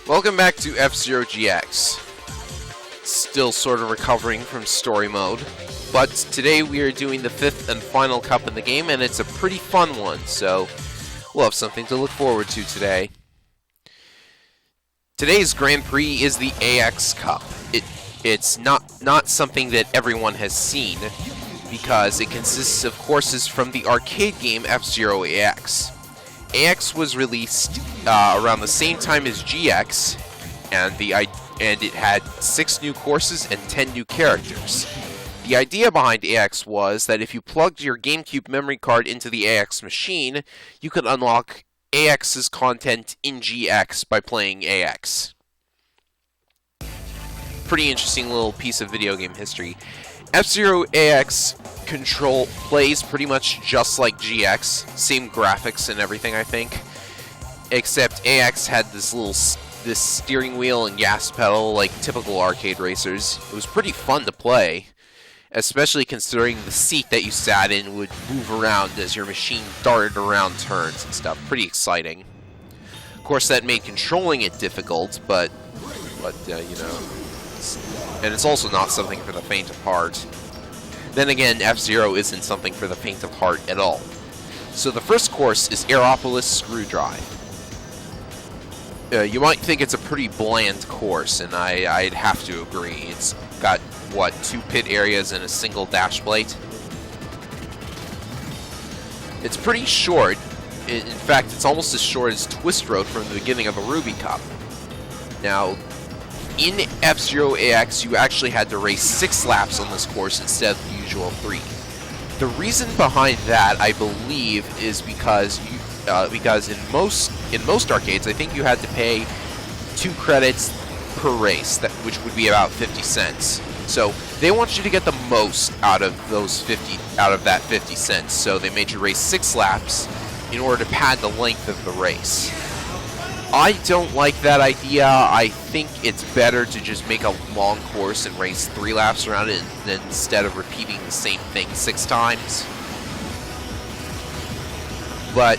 Welcome back to F-Zero GX. Still sort of recovering from story mode, but today we are doing the 5th and final cup in the game, and it's a pretty fun one, so we'll have something to look forward to today. Today's Grand Prix is the AX Cup. It's not something that everyone has seen, because it consists of courses from the arcade game F-Zero AX. AX was released around the same time as GX, and it had 6 new courses and 10 new characters. The idea behind AX was that if you plugged your GameCube memory card into the AX machine, you could unlock AX's content in GX by playing AX. Pretty interesting little piece of video game history. F-Zero AX plays pretty much just like GX, same graphics and everything, I think, except AX had this steering wheel and gas pedal like typical arcade racers. It was pretty fun to play, especially considering the seat that you sat in would move around as your machine darted around turns and stuff. Pretty exciting. Of course, that made controlling it difficult, but you know. And it's also not something for the faint of heart. Then again, F-Zero isn't something for the faint of heart at all. So the first course is Aeropolis Screwdrive. You might think it's a pretty bland course, and I'd have to agree. It's got, what, 2 pit areas and a single dash plate? It's pretty short. In fact, it's almost as short as Twist Road from the beginning of the Ruby Cup. Now, in F-Zero AX, you actually had to race 6 laps on this course instead of the usual 3. The reason behind that, I believe, is because in most arcades, I think you had to pay 2 credits per race, which would be about 50 cents. So they want you to get the most out of that 50 cents. So they made you race 6 laps in order to pad the length of the race. I don't like that idea. I think it's better to just make a long course and race 3 laps around it instead of repeating the same thing 6 times. But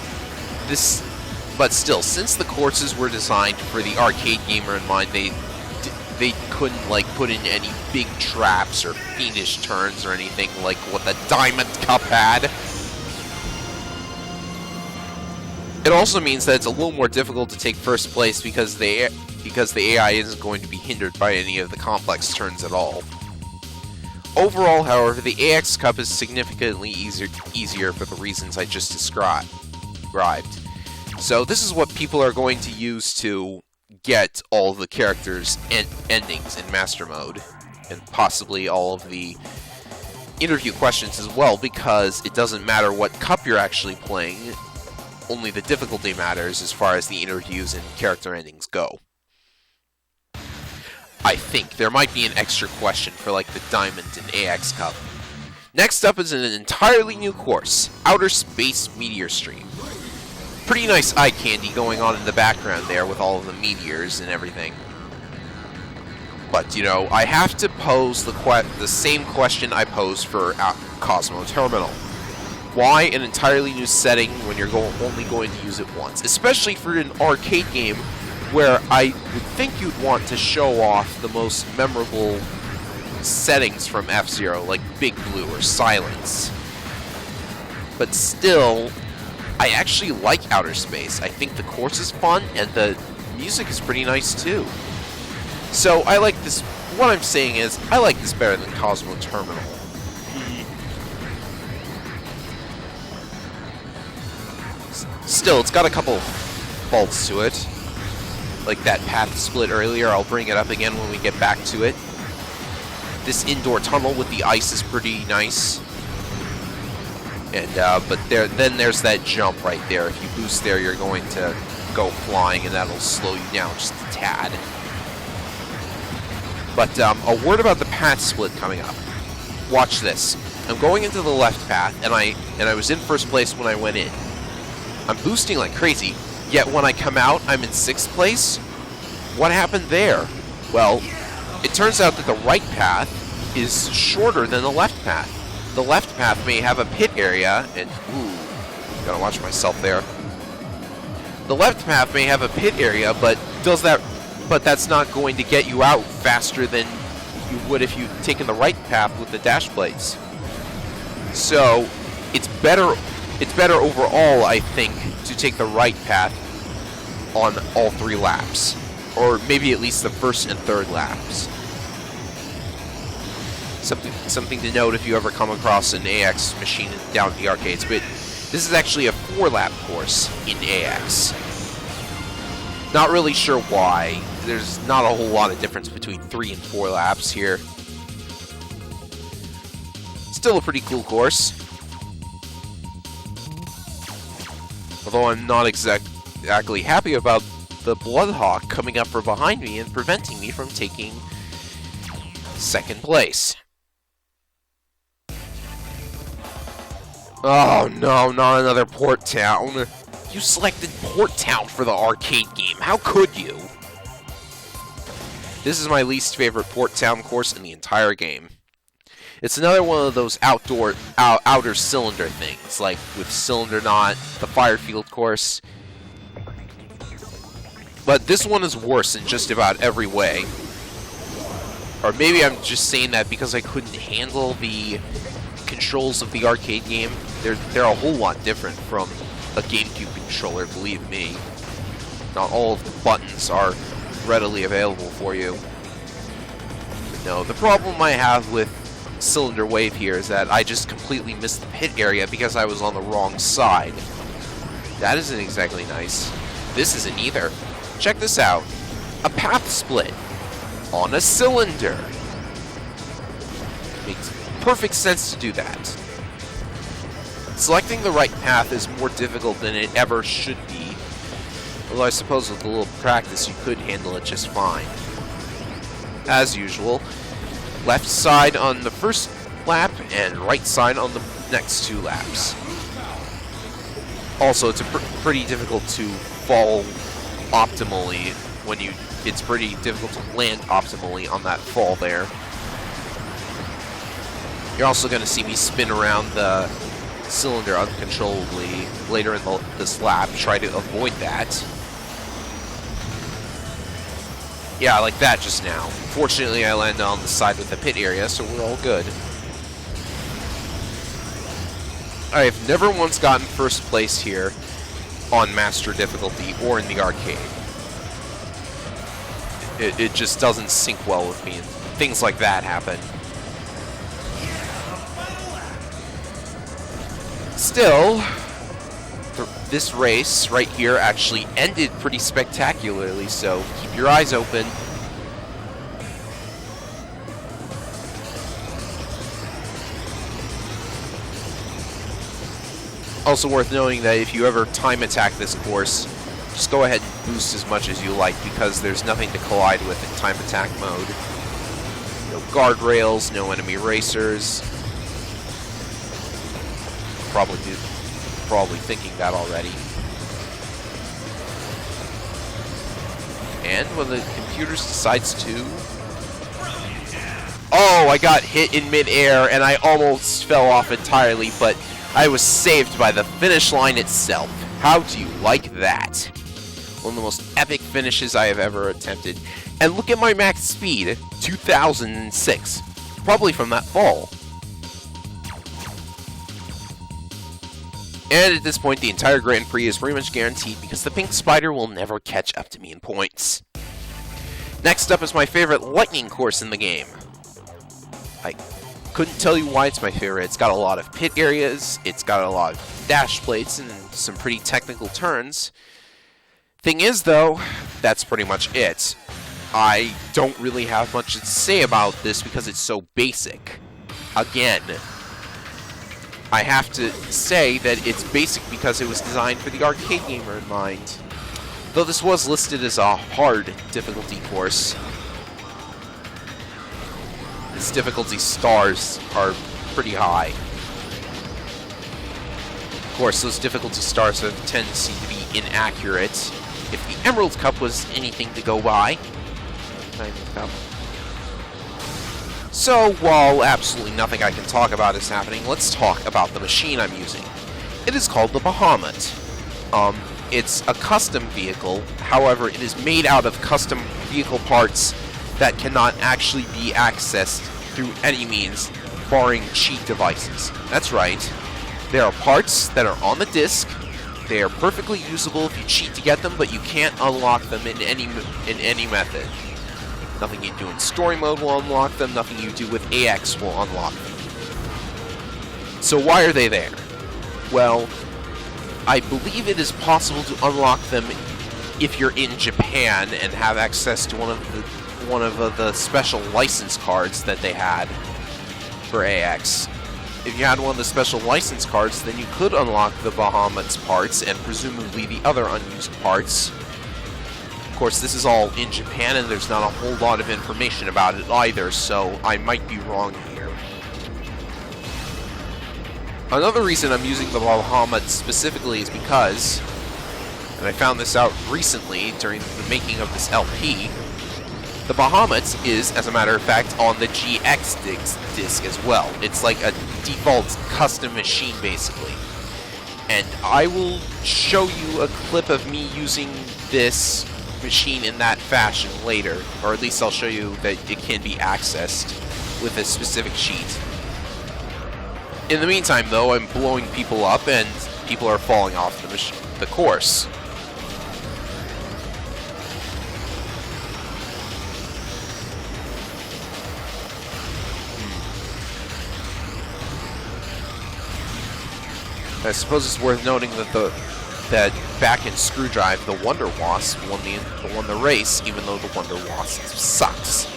still, since the courses were designed for the arcade gamer in mind, they couldn't put in any big traps or fiendish turns or anything like what the Diamond Cup had. It also means that it's a little more difficult to take first place because the AI isn't going to be hindered by any of the complex turns at all. Overall, however, the AX Cup is significantly easier for the reasons I just described. So this is what people are going to use to get all the characters and endings in Master Mode, and possibly all of the interview questions as well, because it doesn't matter what cup you're actually playing. Only the difficulty matters as far as the interviews and character endings go. I think there might be an extra question for like the Diamond and AX Cup. Next up is an entirely new course, Outer Space Meteor Stream. Pretty nice eye candy going on in the background there with all of the meteors and everything. But, you know, I have to pose the same question I posed for Cosmo Terminal. Why an entirely new setting when you're only going to use it once? Especially for an arcade game where I would think you'd want to show off the most memorable settings from F-Zero, like Big Blue or Silence. But still, I actually like Outer Space. I think the course is fun, and the music is pretty nice too. So I like this. What I'm saying is, I like this better than Cosmo Terminal. Still, it's got a couple faults to it. Like that path split earlier, I'll bring it up again when we get back to it. This indoor tunnel with the ice is pretty nice. And, but then there's that jump right there. If you boost there, you're going to go flying, and that'll slow you down just a tad. But, a word about the path split coming up. Watch this. I'm going into the left path, and I was in first place when I went in. I'm boosting like crazy, yet when I come out, I'm in 6th place? What happened there? Well, it turns out that the right path is shorter than the left path. The left path may have a pit area, and gotta watch myself there. The left path may have a pit area, but does that but that's not going to get you out faster than you would if you'd taken the right path with the dash blades. So it's better overall, I think, to take the right path on all 3 laps, or maybe at least the first and third laps. Something to note if you ever come across an AX machine down at the arcades, but this is actually a 4-lap course in AX. Not really sure why. There's not a whole lot of difference between 3 and 4 laps here. Still a pretty cool course. Although I'm not exactly happy about the Bloodhawk coming up from behind me and preventing me from taking second place. Oh no, not another Port Town. You selected Port Town for the arcade game. How could you? This is my least favorite Port Town course in the entire game. It's another one of those outer cylinder things, like with Cylinder Knot, the Firefield course. But this one is worse in just about every way. Or maybe I'm just saying that because I couldn't handle the controls of the arcade game. They're a whole lot different from a GameCube controller, believe me. Not all of the buttons are readily available for you. No, the problem I have with Cylinder Wave here is that I just completely missed the pit area because I was on the wrong side. That isn't exactly nice. This isn't either. Check this out. A path split on a cylinder. Makes perfect sense to do that. Selecting the right path is more difficult than it ever should be. Although I suppose with a little practice you could handle it just fine. As usual, left side on the first lap and right side on the next 2 laps. Also, it's pretty difficult to fall optimally when it's pretty difficult to land optimally on that fall there. You're also going to see me spin around the cylinder uncontrollably later in this lap, try to avoid that. Yeah, like that just now. Fortunately, I landed on the side with the pit area, so we're all good. I've never once gotten first place here on Master difficulty or in the arcade. It just doesn't sync well with me, and things like that happen. Still, this race right here actually ended pretty spectacularly, so keep your eyes open. Also worth noting that if you ever time attack this course, just go ahead and boost as much as you like, because there's nothing to collide with in time attack mode. No guardrails, no enemy racers. Probably thinking that already. And when the computer decides to... Oh, I got hit in midair and I almost fell off entirely, but I was saved by the finish line itself. How do you like that? One of the most epic finishes I have ever attempted. And look at my max speed, 2006. Probably from that fall. And at this point, the entire Grand Prix is pretty much guaranteed because the Pink Spider will never catch up to me in points. Next up is my favorite lightning course in the game. I couldn't tell you why it's my favorite. It's got a lot of pit areas, it's got a lot of dash plates, and some pretty technical turns. Thing is, though, that's pretty much it. I don't really have much to say about this because it's so basic. Again, I have to say that it's basic because it was designed for the arcade gamer in mind. Though this was listed as a hard difficulty course, its difficulty stars are pretty high. Of course, those difficulty stars have a tendency to be inaccurate. If the Emerald Cup was anything to go by, Diamond Cup. So, while absolutely nothing I can talk about is happening, let's talk about the machine I'm using. It is called the Bahamut. it's a custom vehicle. However, it is made out of custom vehicle parts that cannot actually be accessed through any means, barring cheat devices. That's right. There are parts that are on the disc. They are perfectly usable if you cheat to get them, but you can't unlock them in any method. Nothing you do in story mode will unlock them. Nothing you do with AX will unlock them. So why are they there? Well, I believe it is possible to unlock them if you're in Japan and have access to one of the special license cards that they had for AX. If you had one of the special license cards, then you could unlock the Bahamut's parts and presumably the other unused parts. Of course, this is all in Japan and there's not a whole lot of information about it either, so I might be wrong here. Another reason I'm using the Bahamut specifically is because, and I found this out recently during the making of this LP, the Bahamut is, as a matter of fact, on the GX disc as well. It's like a default custom machine, basically. And I will show you a clip of me using this machine in that fashion later, or at least I'll show you that it can be accessed with a specific cheat. In the meantime, though, I'm blowing people up and people are falling off the course. I suppose it's worth noting that back in Screwdrive, the Wonder Wasp won the race, even though the Wonder Wasp sucks.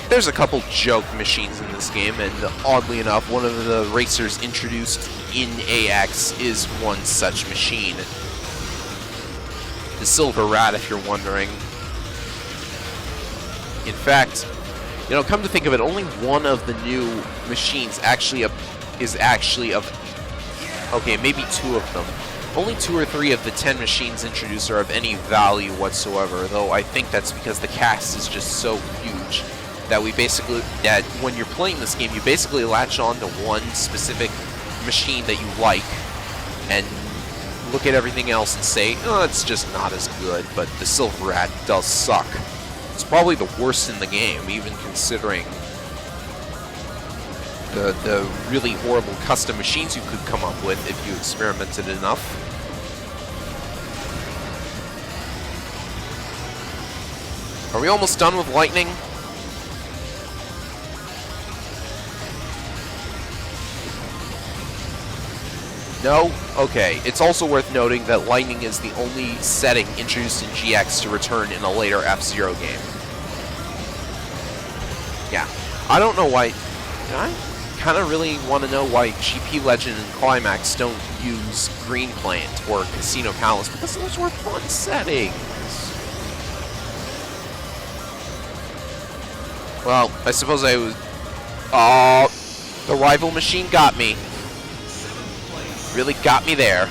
There's a couple joke machines in this game, and oddly enough, one of the racers introduced in AX is one such machine. The Silver Rat, if you're wondering. In fact, come to think of it, only one of the new machines is actually of... Okay, maybe two of them. Only 2 or 3 of the 10 machines introduced are of any value whatsoever, though I think that's because the cast is just so huge that that when you're playing this game, you basically latch on to one specific machine that you like and look at everything else and say, oh, it's just not as good, but the Silver Rat does suck. It's probably the worst in the game, even considering the really horrible custom machines you could come up with if you experimented enough. Are we almost done with Lightning? No? Okay. It's also worth noting that Lightning is the only setting introduced in GX to return in a later F-Zero game. Yeah. I don't know why... I kind of really want to know why GP Legend and Climax don't use Green Plant or Casino Palace, because those were fun settings. Well, I suppose I was... Oh, the rival machine got me. Really got me there.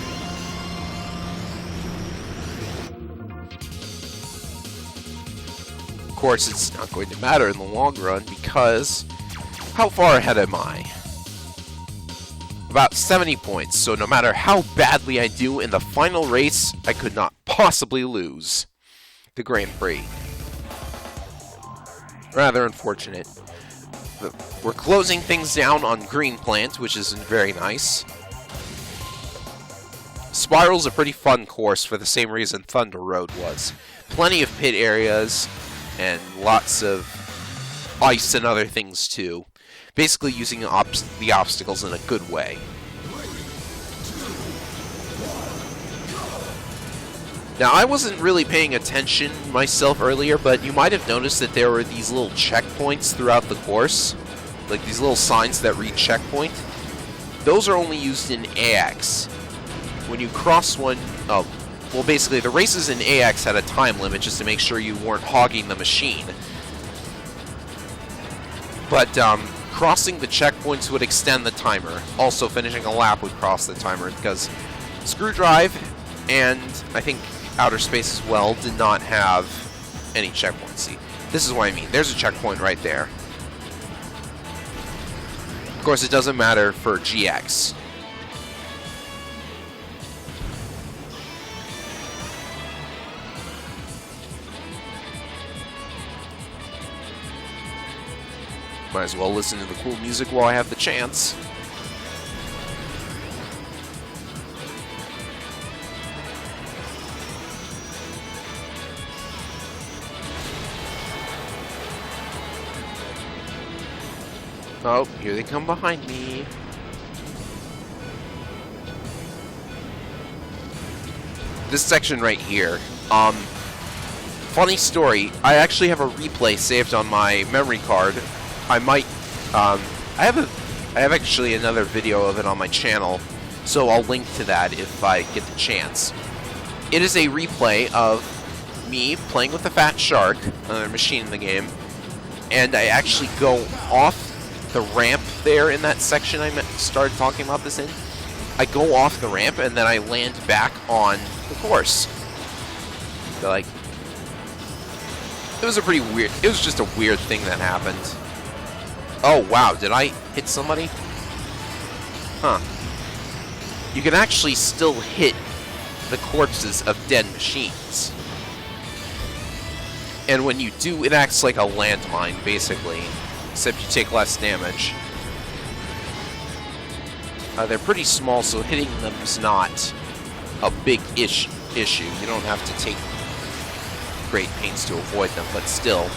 Of course, it's not going to matter in the long run because how far ahead am I? About 70 points, so no matter how badly I do in the final race, I could not possibly lose the Grand Prix. Rather unfortunate. We're closing things down on Green Plant, which is very nice. Spiral's a pretty fun course for the same reason Thunder Road was. Plenty of pit areas, and lots of ice and other things too. Basically using the obstacles in a good way. Now, I wasn't really paying attention myself earlier, but you might have noticed that there were these little checkpoints throughout the course. Like these little signs that read checkpoint. Those are only used in AX. When you cross one... Oh, well, basically, the races in AX had a time limit just to make sure you weren't hogging the machine. But crossing the checkpoints would extend the timer. Also, finishing a lap would cross the timer, because Screwdrive and, I think, Outer Space as well did not have any checkpoints. See, this is what I mean. There's a checkpoint right there. Of course, it doesn't matter for GX. Might as well listen to the cool music while I have the chance. Oh, here they come behind me. This section right here, funny story, I actually have a replay saved on my memory card. I might, I have actually another video of it on my channel, so I'll link to that if I get the chance. It is a replay of me playing with a fat shark, another machine in the game, and I actually go off the ramp there in that section I started talking about this in. I go off the ramp and then I land back on the course. So, like, it was a pretty weird, it was just a weird thing that happened. Oh wow, did I hit somebody? Huh. You can actually still hit the corpses of dead machines. And when you do, it acts like a landmine, basically. Except you take less damage. They're pretty small, so hitting them is not a big issue. You don't have to take great pains to avoid them, but still.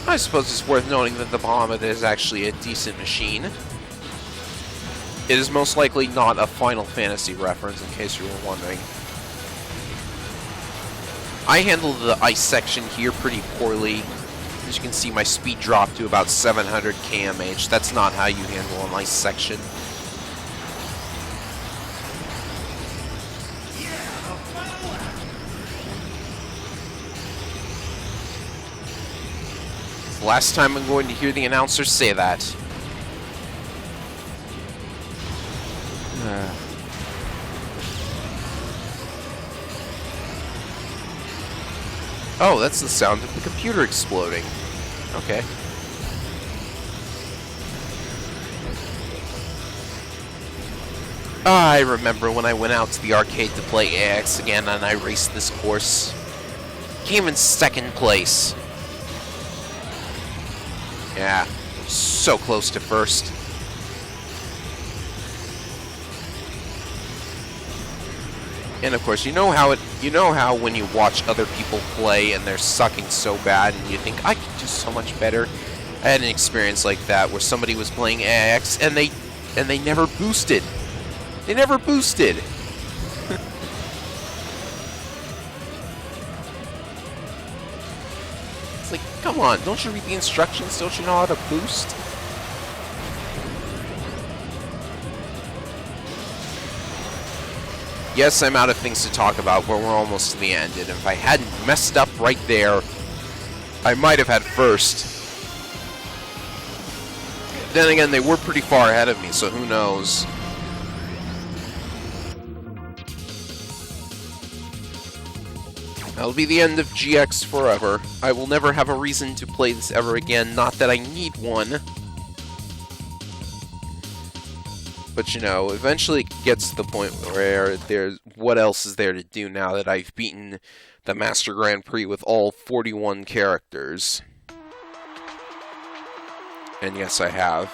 I suppose it's worth noting that the Bahamut is actually a decent machine. It is most likely not a Final Fantasy reference, in case you were wondering. I handled the ice section here pretty poorly. As you can see, my speed dropped to about 700 kmh. That's not how you handle an ice section. It's the last time I'm going to hear the announcer say that. Oh, that's the sound of the computer exploding. Okay. I remember when I went out to the arcade to play AX again and I raced this course. Came in second place. Yeah, so close to first. And of course, you know how when you watch other people play and they're sucking so bad and you think, I can do so much better. I had an experience like that where somebody was playing AX and they never boosted. They never boosted. It's like, come on, don't you read the instructions? Don't you know how to boost? Yes, I'm out of things to talk about, but we're almost to the end, and if I hadn't messed up right there, I might have had first. Then again, they were pretty far ahead of me, so who knows. That'll be the end of GX forever. I will never have a reason to play this ever again, not that I need one. But, you know, eventually it gets to the point where there's what else is there to do now that I've beaten the Master Grand Prix with all 41 characters. And yes, I have.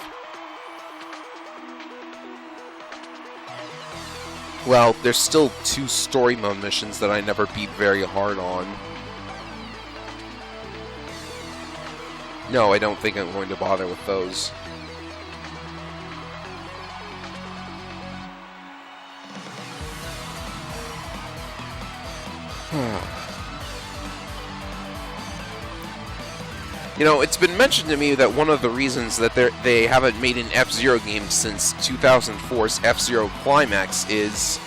Well, there's still 2 story mode missions that I never beat very hard on. No, I don't think I'm going to bother with those. You know, it's been mentioned to me that one of the reasons that they haven't made an F-Zero game since 2004's F-Zero Climax is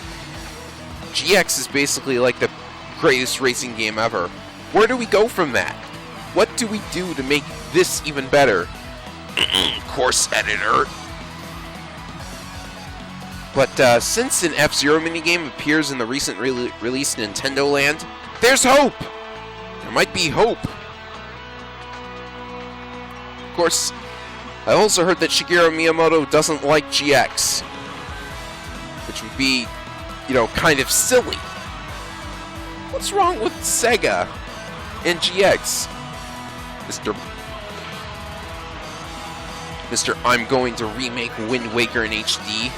GX is basically like the greatest racing game ever. Where do we go from that? What do we do to make this even better? Course editor. But since an F-Zero minigame appears in the recent released Nintendo Land, there's hope! There might be hope. Of course, I also heard that Shigeru Miyamoto doesn't like GX, which would be, you know, kind of silly. What's wrong with Sega and GX? Mr. I'm going to remake Wind Waker in HD,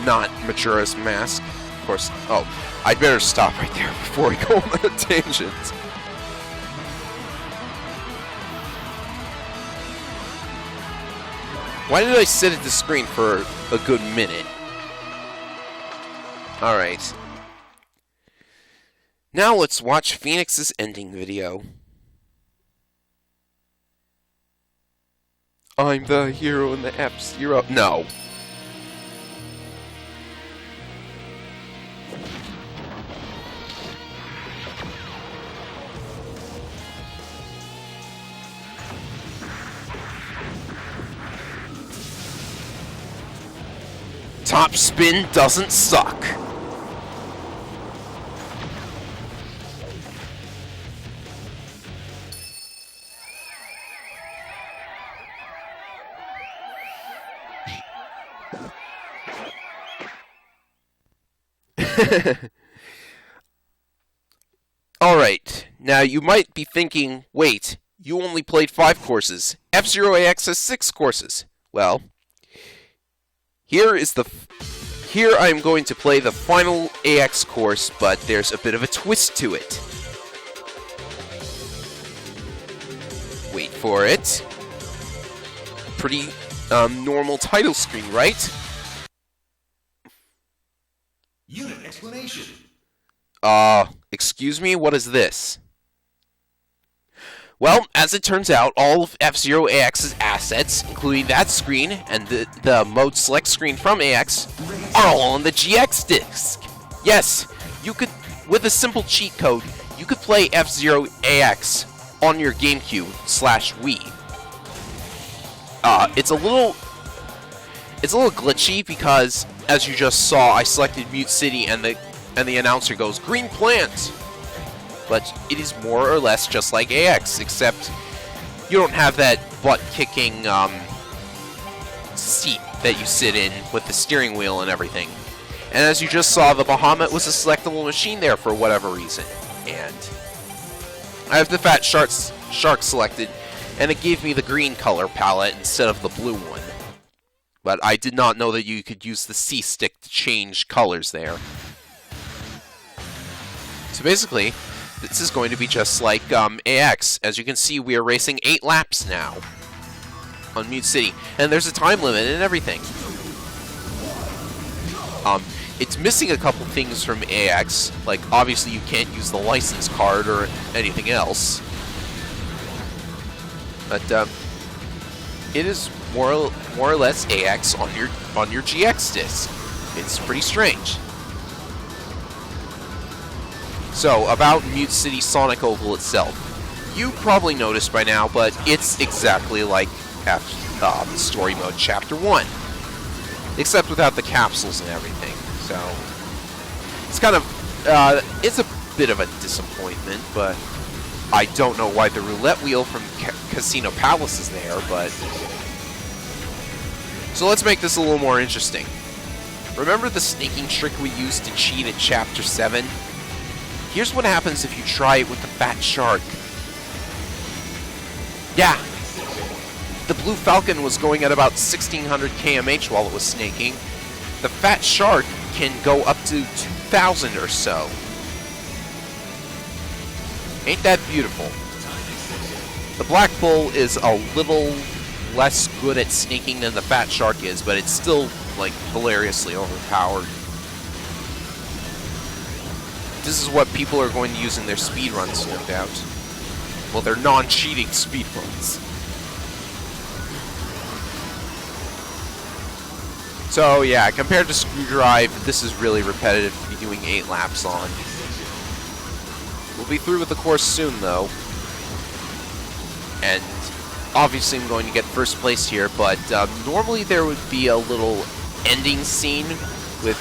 not Majora's Mask. Of course, oh, I'd better stop right there before we go on a tangent. Why did I sit at the screen for a good minute? Alright. Now let's watch Phoenix's ending video. I'm the hero in the F-Zero. No. Top spin doesn't suck. Alright, now you might be thinking, wait, you only played 5 courses. F-Zero AX has 6 courses. Well, here I am going to play the final AX course, but there's a bit of a twist to it. Wait for it. Pretty normal title screen, right? Unit explanation. Excuse me, what is this? Well, as it turns out, all of F-Zero AX's assets, including that screen and the mode select screen from AX, are all on the GX disc. Yes, you could, with a simple cheat code, you could play F-Zero AX on your GameCube/Wii. It's a little glitchy because, as you just saw, I selected Mute City and the announcer goes, Green Plant! But it is more or less just like AX, except you don't have that butt-kicking seat that you sit in with the steering wheel and everything. And as you just saw, the Bahamut was a selectable machine there for whatever reason. And I have the Fat Shark selected, and it gave me the green color palette instead of the blue one. But I did not know that you could use the C-stick to change colors there. So basically, this is going to be just like AX. As you can see, we are racing 8 laps now on Mute City, and there's a time limit and everything. It's missing a couple things from AX, like obviously you can't use the license card or anything else. But it is more or less AX on your GX disc. It's pretty strange. So, about Mute City Sonic Oval itself. You probably noticed by now, but it's exactly like Story Mode Chapter 1. Except without the capsules and everything. So, it's kind of, it's a bit of a disappointment, but I don't know why the roulette wheel from Casino Palace is there, but... So let's make this a little more interesting. Remember the snaking trick we used to cheat at Chapter 7? Here's what happens if you try it with the Fat Shark. Yeah, the Blue Falcon was going at about 1600 kmh while it was snaking. The Fat Shark can go up to 2000 or so. Ain't that beautiful? The Black Bull is a little less good at snaking than the Fat Shark is, but it's still, like, hilariously overpowered. This is what people are going to use in their speedruns, no doubt. Well, they're non-cheating speedruns. So, yeah, compared to Screwdrive, this is really repetitive to be doing 8 laps on. We'll be through with the course soon, though. And obviously I'm going to get first place here, but normally there would be a little ending scene with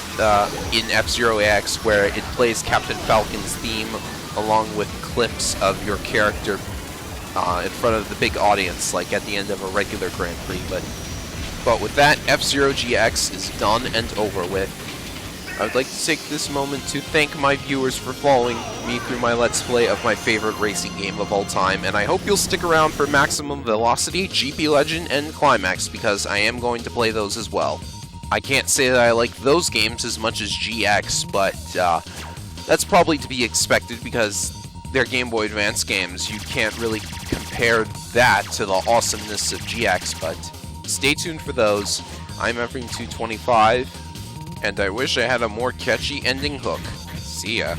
in F-Zero AX where it plays Captain Falcon's theme along with clips of your character in front of the big audience, like at the end of a regular Grand Prix. But with that, F-Zero GX is done and over with. I would like to take this moment to thank my viewers for following me through my Let's Play of my favorite racing game of all time, and I hope you'll stick around for Maximum Velocity, GP Legend, and Climax, because I am going to play those as well. I can't say that I like those games as much as GX, but that's probably to be expected because they're Game Boy Advance games. You can't really compare that to the awesomeness of GX, but stay tuned for those. I'm Efren225. And I wish I had a more catchy ending hook. See ya.